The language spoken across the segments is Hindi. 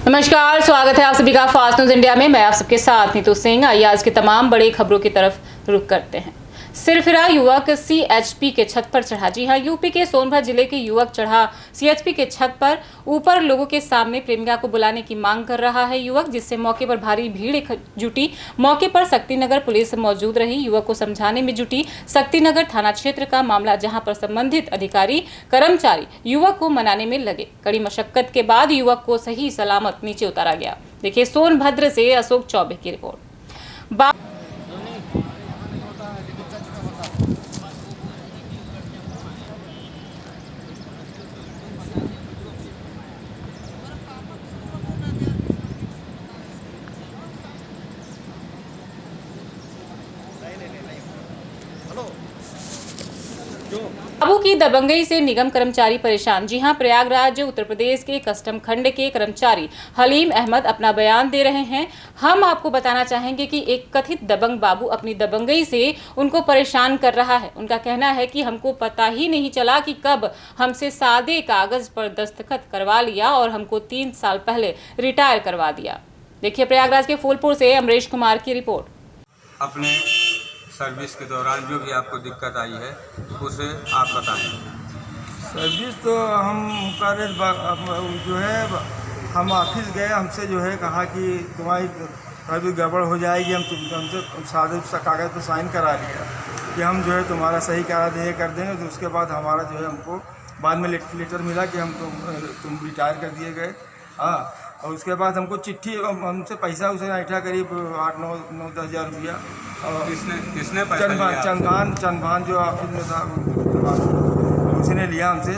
नमस्कार, स्वागत है आप सभी का फास्ट न्यूज इंडिया में। मैं आप सबके साथ नीतू सिंह। आइए आज की तमाम बड़ी खबरों की तरफ रुख करते हैं। सिरफिरा युवक सीएचपी के छत पर चढ़ा। जी हां, यूपी के सोनभद्र जिले के युवक चढ़ा सीएचपी के छत पर ऊपर लोगों के सामने प्रेमिका को बुलाने की मांग कर रहा है युवक, जिससे मौके पर भारी भीड़ जुटी। मौके पर शक्तिनगर पुलिस मौजूद रही। युवक को समझाने में जुटी शक्तिनगर थाना क्षेत्र का मामला, जहां पर संबंधित अधिकारी कर्मचारी युवक को मनाने में लगे। कड़ी मशक्कत के बाद युवक को सही सलामत नीचे उतारा गया। देखिए सोनभद्र से अशोक चौबे की रिपोर्ट। बाबू की दबंगई से निगम कर्मचारी परेशान। जी हां, प्रयागराज उत्तर प्रदेश के कस्टम खंड के कर्मचारी हलीम अहमद अपना बयान दे रहे हैं। हम आपको बताना चाहेंगे कि एक कथित दबंग बाबू अपनी दबंगई से उनको परेशान कर रहा है। उनका कहना है कि हमको पता ही नहीं चला कि कब हमसे सादे कागज पर दस्तखत करवा लिया और हमको 3 साल पहले रिटायर करवा दिया। देखिए प्रयागराज के फूलपुर से अमरीश कुमार की रिपोर्ट। अपने सर्विस के दौरान जो भी आपको दिक्कत आई है उसे आप बताएं। सर्विस तो हम कार्य जो है हम ऑफिस गए, हमसे जो है कहा कि तुम्हारी सर्विस गड़बड़ हो जाएगी, हमसे सादे कागज़ पर साइन करा लिया कि हम जो है तुम्हारा सही करा देंगे कर देंगे। तो उसके बाद हमारा जो है हमको बाद में लेटर मिला कि तुम रिटायर कर दिए गए। हाँ, और उसके बाद हमको चिट्ठी, हमसे पैसा उसने ऐठा करीब 8-9-10 हज़ार रुपया। किसने पैसा लिया? चंदभान जो ऑफिस में था उसने लिया हमसे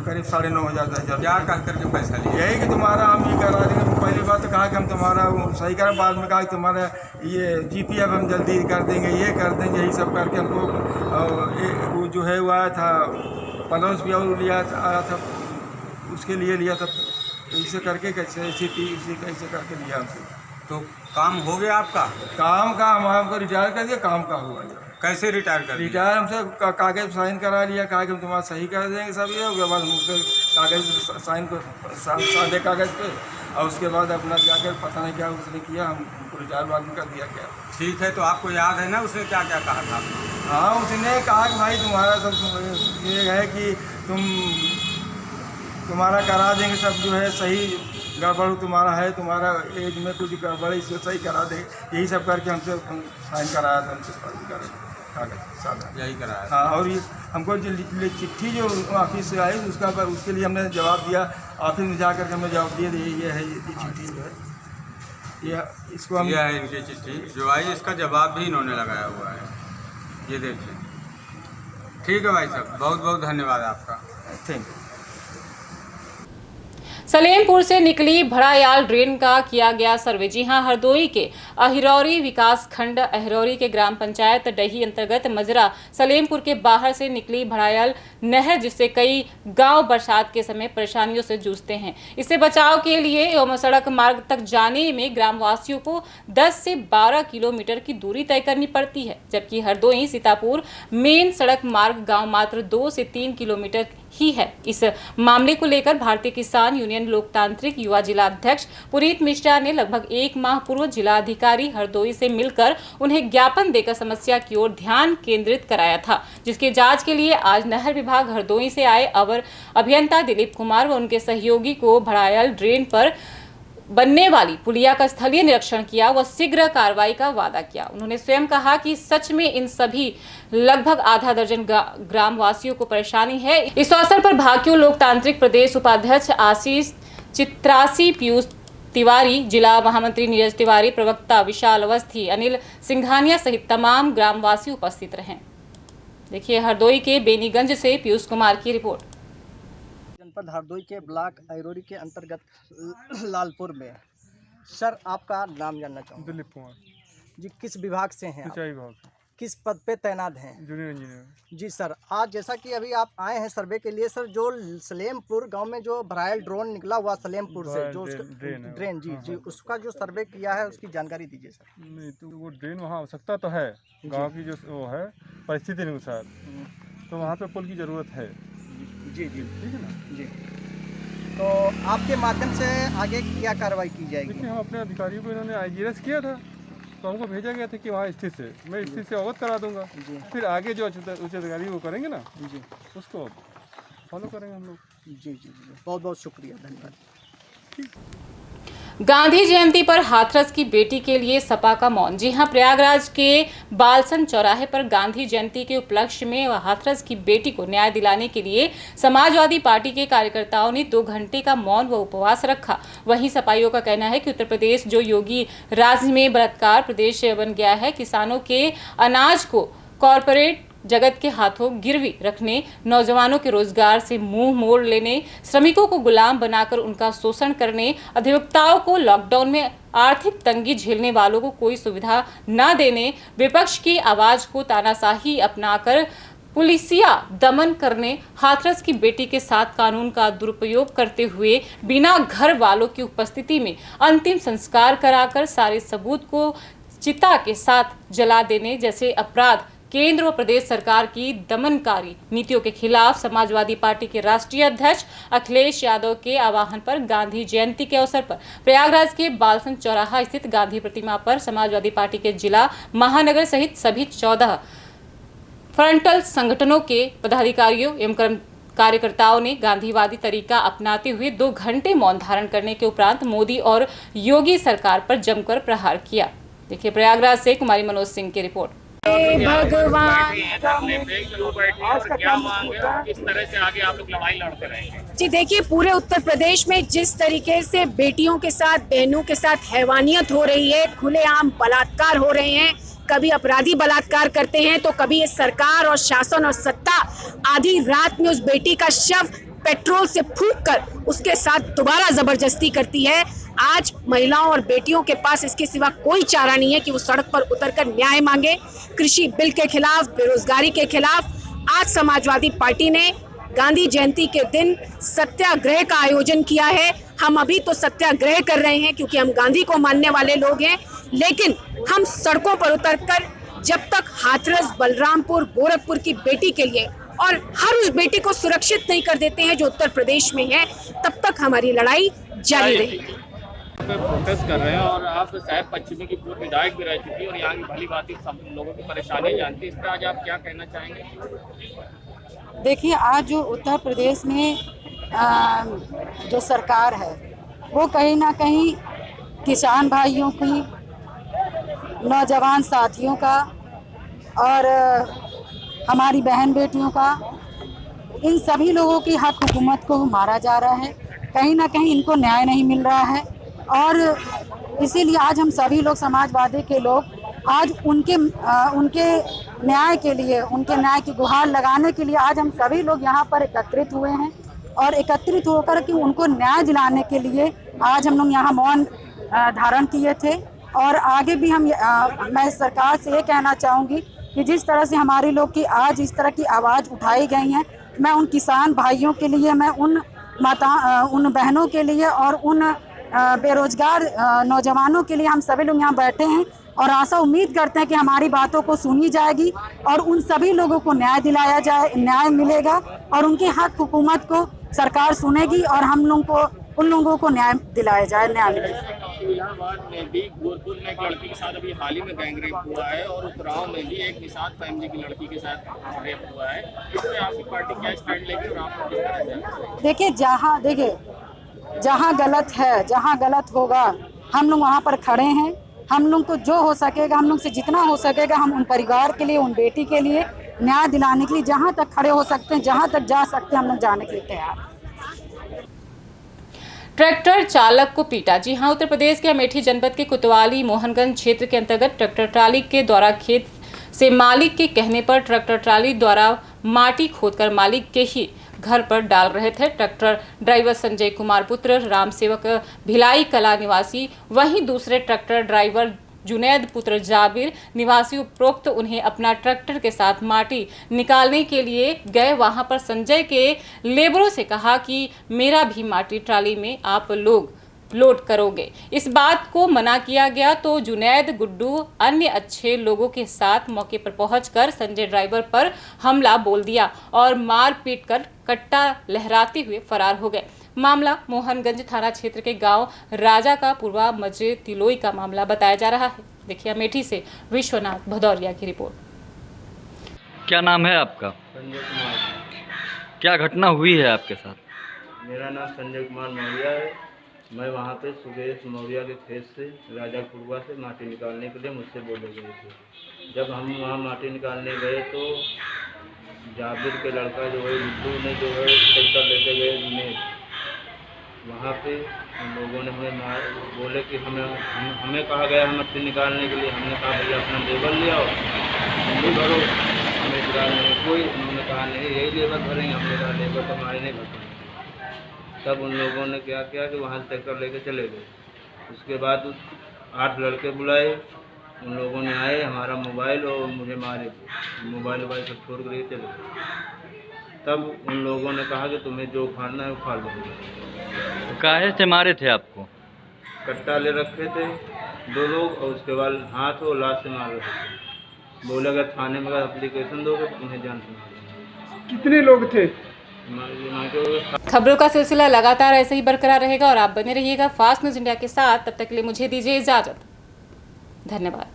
करीब 9,500 10 हज़ार। क्या कह करके पैसा लिया? यही कि तुम्हारा हम ये करा देंगे। पहली बात तो कहा कि हम तुम्हारा सही करें, बाद में कहा कि तुम्हारा ये जीपीएफ हम जल्दी कर देंगे, ये कर देंगे, यही सब करके हमको वो जो है वो आया था 15 रुपया आया था, उसके लिए लिया था। इसे करके कैसे करके लिया हमसे। तो काम हो गया आपका? काम का हम आपको रिटायर कर दिया, काम का हुआ। कैसे रिटायर कर दिया? रिटायर हमसे कागज साइन करा लिया, कहा कि हम तुम्हारा सही कर देंगे सब ये। उसके बाद हम उसके कागज साइन को सादे कागज़ पे, और उसके बाद अपना जाकर पता नहीं क्या उसने किया, हमको रिटायर बाद में कर दिया गया। ठीक है, तो आपको याद है ना उसने क्या क्या कहा था? हाँ, उसने कहा कि भाई तुम्हारा सब ये है कि तुम्हारा करा देंगे सब, जो है सही गड़बड़ तुम्हारा है, तुम्हारा एज में कुछ गड़बड़ इसको सही करा देंगे, यही सब करके हमसे साइन कराया था, हमसे कागज सादा यही कराया। हाँ, और ये हमको जो चिट्ठी जो ऑफिस से आई उसके लिए हमने जवाब दिया। ऑफिस में जा करके हमने जवाब दिया, ये है ये चिट्ठी जो है ये इसको हम, यह है इनकी चिट्ठी जो आई, इसका जवाब भी इन्होंने लगाया हुआ है, ये देख लें। ठीक है भाई साहब, बहुत बहुत धन्यवाद आपका। Thank you. सलेमपुर से निकली भड़ायाल ड्रेन का किया गया सर्वे। जी हां, हरदोई के अहिरौरी विकास खंड अहिरौरी के ग्राम पंचायत डही अंतर्गत मजरा सलेमपुर के बाहर से निकली भड़ायाल नहर, जिससे कई गांव बरसात के समय परेशानियों से जूझते हैं। इससे बचाव के लिए एवं सड़क मार्ग तक जाने में ग्रामवासियों को 10 से 12 किलोमीटर की दूरी तय करनी पड़ती है, जबकि हरदोई सीतापुर मेन सड़क मार्ग गाँव मात्र 2 से 3 किलोमीटर ही है। इस मामले को लेकर भारतीय किसान यूनियन लोकतांत्रिक युवा जिला अध्यक्ष पुनीत मिश्रा ने लगभग 1 माह पूर्व जिलाधिकारी हरदोई से मिलकर उन्हें ज्ञापन देकर समस्या की ओर ध्यान केंद्रित कराया था, जिसकी जांच के लिए आज नहर विभाग हरदोई से आए अवर अभियंता दिलीप कुमार व उनके सहयोगी को भड़ायाल ड्रेन पर बनने वाली पुलिया का स्थलीय निरीक्षण किया व शीघ्र कार्रवाई का वादा किया। उन्होंने स्वयं कहा कि सच में इन सभी लगभग आधा दर्जन ग्रामवासियों को परेशानी है। इस अवसर पर भाकियू लोकतांत्रिक प्रदेश उपाध्यक्ष आशीष चित्रासी, पीयूष तिवारी, जिला महामंत्री नीरज तिवारी, प्रवक्ता विशाल अवस्थी, अनिल सिंघानिया सहित तमाम ग्रामवासी उपस्थित रहे। देखिए हरदोई के बेनीगंज से पीयूष कुमार की रिपोर्ट। जनपद हरदोई के ब्लॉक अहिरौरी के अंतर्गत लालपुर में। सर, आपका नाम जानना चाहूँगा। दिलीप कुमार जी, किस विभाग से हैं आप? सिंचाई विभाग, किस पद पे तैनात हैं? Junior engineer. जी सर, आज जैसा कि अभी आप आए हैं सर्वे के लिए, सर जो सलेमपुर गांव में जो भरायल ड्रोन निकला हुआ सलेमपुर से, जो उसका ड्रेन जी जी उसका जो सर्वे किया है उसकी जानकारी दीजिए सर। नहीं तो वो ड्रेन वहाँ आवश्यकता तो है, गांव की जो वो है परिस्थिति अनुसार, तो वहाँ पे पुल की ज़रूरत है। जी जी, ठीक है ना जी। तो आपके माध्यम से आगे क्या कार्रवाई की जाएगी? देखिए, हम अपने अधिकारियों को इन्होंने IGRS किया था, तो हमको भेजा गया था कि वहाँ स्थित से मैं स्थित से अवगत करा दूंगा। जी फिर आगे जो उच्च अधिकारी वो करेंगे ना, जी उसको फॉलो करेंगे हम लोग। जी जी जी, बहुत बहुत शुक्रिया, धन्यवाद। गांधी जयंती पर हाथरस की बेटी के लिए सपा का मौन। जी हां, प्रयागराज के बालसन चौराहे पर गांधी जयंती के उपलक्ष्य में हाथरस की बेटी को न्याय दिलाने के लिए समाजवादी पार्टी के कार्यकर्ताओं ने 2 घंटे का मौन व उपवास रखा। वहीं सपाइयों का कहना है कि उत्तर प्रदेश जो योगी राज में बलात्कार प्रदेश बन गया है, किसानों के अनाज को कॉरपोरेट जगत के हाथों गिरवी रखने, नौजवानों के रोजगार से मुंह मोड़ लेने, श्रमिकों को गुलाम बनाकर उनका शोषण करने, अधिवक्ताओं को लॉकडाउन में आर्थिक तंगी झेलने वालों को कोई सुविधा न देने, विपक्ष की आवाज को तानाशाही अपनाकर पुलिसिया दमन करने, हाथरस की बेटी के साथ कानून का दुरुपयोग करते हुए बिना घर वालों की उपस्थिति में अंतिम संस्कार कराकर सारे सबूत को चिता के साथ जला देने जैसे अपराध केंद्र व प्रदेश सरकार की दमनकारी नीतियों के खिलाफ समाजवादी पार्टी के राष्ट्रीय अध्यक्ष अखिलेश यादव के आह्वान पर गांधी जयंती के अवसर पर प्रयागराज के बालसन चौराहा स्थित गांधी प्रतिमा पर समाजवादी पार्टी के जिला महानगर सहित सभी 14 फ्रंटल संगठनों के पदाधिकारियों एवं कार्यकर्ताओं ने गांधीवादी तरीका अपनाते हुए 2 घंटे मौन धारण करने के उपरांत मोदी और योगी सरकार पर जमकर प्रहार किया। देखिए, प्रयागराज से कुमारी मनोज सिंह की रिपोर्ट। भगवान किस तरह से आगे आप लोग लड़ाई लड़ते रहेंगे? जी देखिए, पूरे उत्तर प्रदेश में जिस तरीके से बेटियों के साथ, बहनों के साथ हैवानियत हो रही है, खुलेआम बलात्कार हो रहे हैं, कभी अपराधी बलात्कार करते हैं तो कभी ये सरकार और शासन और सत्ता आधी रात में उस बेटी का शव पेट्रोल से फूंककर उसके साथ दोबारा जबरदस्ती करती है। आज महिलाओं और बेटियों के पास इसके सिवा कोई चारा नहीं है कि वो सड़क पर उतरकर न्याय मांगे। कृषि बिल के खिलाफ, बेरोजगारी के खिलाफ आज समाजवादी पार्टी ने गांधी जयंती के दिन सत्याग्रह का आयोजन किया है। हम अभी तो सत्याग्रह कर रहे हैं क्योंकि हम गांधी को मानने वाले लोग हैं, लेकिन हम सड़कों पर उतरकर जब तक हाथरस, बलरामपुर, गोरखपुर की बेटी के लिए और हर उस बेटी को सुरक्षित नहीं कर देते हैं जो उत्तर प्रदेश में है, तब तक हमारी लड़ाई जारी रहेगी। प्रोटेस्ट कर रहे हैं और आप शायद पश्चिमी की पूर्व विधायक भी रह चुकी है और यहाँ की भली बात सब लोगों की परेशानी जानती है, इस पर आज आप क्या कहना चाहेंगे? देखिए, आज जो उत्तर प्रदेश में जो सरकार है वो कहीं ना कहीं किसान भाइयों की, नौजवान साथियों का और हमारी बहन बेटियों का, इन सभी लोगों की हक हुकूमत को मारा जा रहा है। कहीं ना कहीं इनको न्याय नहीं मिल रहा है और इसीलिए आज हम सभी लोग, समाजवादी के लोग, आज उनके न्याय के लिए, उनके न्याय की गुहार लगाने के लिए आज हम सभी लोग यहाँ पर एकत्रित हुए हैं और एकत्रित होकर के उनको न्याय दिलाने के लिए आज हम लोग यहाँ मौन धारण किए थे। और आगे भी मैं सरकार से ये कहना चाहूँगी कि जिस तरह से हमारे लोग की आज इस तरह की आवाज़ उठाई गई हैं, मैं उन किसान भाइयों के लिए, मैं उन बहनों के लिए और उन बेरोजगार नौजवानों के लिए हम सभी लोग यहाँ बैठे हैं और आशा उम्मीद करते हैं कि हमारी बातों को सुनी जाएगी और उन सभी लोगों को न्याय दिलाया जाए, न्याय मिलेगा और उनके हक हुकूमत को सरकार सुनेगी और हम लोगों को, उन लोगों को न्याय दिलाया जाए, न्याय मिलेगा। इलाहाबाद में भी, गोरखपुर में एक लड़की के साथ अभी हाल ही में गैंगरेप हुआ है और उतराव में भी एक निषाद फैमिली की लड़की के साथ रेप हुआ है। इसमें आपकी पार्टी क्या स्टैंड लेगी और आप किस तरह से? देखिए, जहाँ गलत है, जहाँ गलत होगा, हम लोग वहाँ पर खड़े हैं। हम लोग को जो हो सकेगा, हम लोग से जितना हो सकेगा, हम उन परिवार के लिए, उन बेटी के लिए न्याय दिलाने के लिए जहाँ तक खड़े हो सकते हैं, जहाँ तक जा सकते हैं, हम लोग जाने के लिए तैयार हैं। ट्रैक्टर चालक को पीटा। जी हां, उत्तर प्रदेश के अमेठी जनपद के कोतवाली मोहनगंज क्षेत्र के अंतर्गत ट्रैक्टर ट्राली के द्वारा खेत से मालिक के कहने पर ट्रैक्टर ट्राली द्वारा माटी खोदकर मालिक के ही घर पर डाल रहे थे। ट्रैक्टर ड्राइवर संजय कुमार पुत्र राम सेवक भिलाई कला निवासी, वहीं दूसरे ट्रैक्टर ड्राइवर जुनैद पुत्र जाबिर निवासी उपरोक्त उन्हें अपना ट्रैक्टर के साथ माटी निकालने के लिए गए। वहां पर संजय के लेबरों से कहा कि मेरा भी माटी ट्राली में आप लोग लोड करोगे। इस बात को मना किया गया तो जुनैद, गुड्डू अन्य अच्छे लोगों के साथ मौके पर पहुंचकर संजय ड्राइवर पर हमला बोल दिया और मार पीट कर कट्टा लहराते हुए फरार हो गए। मामला मोहनगंज थाना क्षेत्र के गांव राजा का पूर्वा मस्जिद तिलोई का मामला बताया जा रहा है। देखिए अमेठी से विश्वनाथ भदौरिया की रिपोर्ट। क्या नाम है आपका? संजय कुमार। क्या घटना हुई है आपके साथ? मेरा नाम संजय कुमार मौर्य है। मैं वहाँ पे सुरेश मौर्य के खेत से राजापुरवा से माटी निकालने के लिए मुझसे बोले गए थे। जब हम वहाँ माटी निकालने गए तो जाबिर के लड़का जो है बिट्टू ने जो है ट्रैक्टर लेके गए दिनेश। वहाँ पे उन लोगों ने हमें बोले कि हमें कहा गया है मट्टी निकालने के लिए। हमने कहा भैया अपना लेबर ले आओ, नहीं भरो, हमें निकालने कोई। उन्होंने कहा नहीं यही लेबर भरेंगे। हमने कहा लेबर तो हमारे नहीं भरते। तब उन लोगों ने क्या किया कि वहाँ से ट्रैक्टर लेके चले गए। उसके बाद 8 लड़के बुलाए, उन लोगों ने आए, हमारा मोबाइल और मुझे मारे, मोबाइल सब छोड़ कर चले गए। तब उन लोगों ने कहा कि तुम्हें जो उखाड़ना है उखाड़ लो। तो काहे से मारे थे आपको? कट्टा ले रखे थे 2 लोग और उसके बाद हाथ और लाश से मार रहे थे। बोले अगर थाने में अगर एप्लीकेशन दोगे तो तुम्हें जान से मारेंगे। कितने लोग थे? खबरों का सिलसिला लगातार ऐसे ही बरकरार रहेगा और आप बने रहिएगा फास्ट न्यूज इंडिया के साथ। तब तक के लिए मुझे दीजिए इजाजत। धन्यवाद।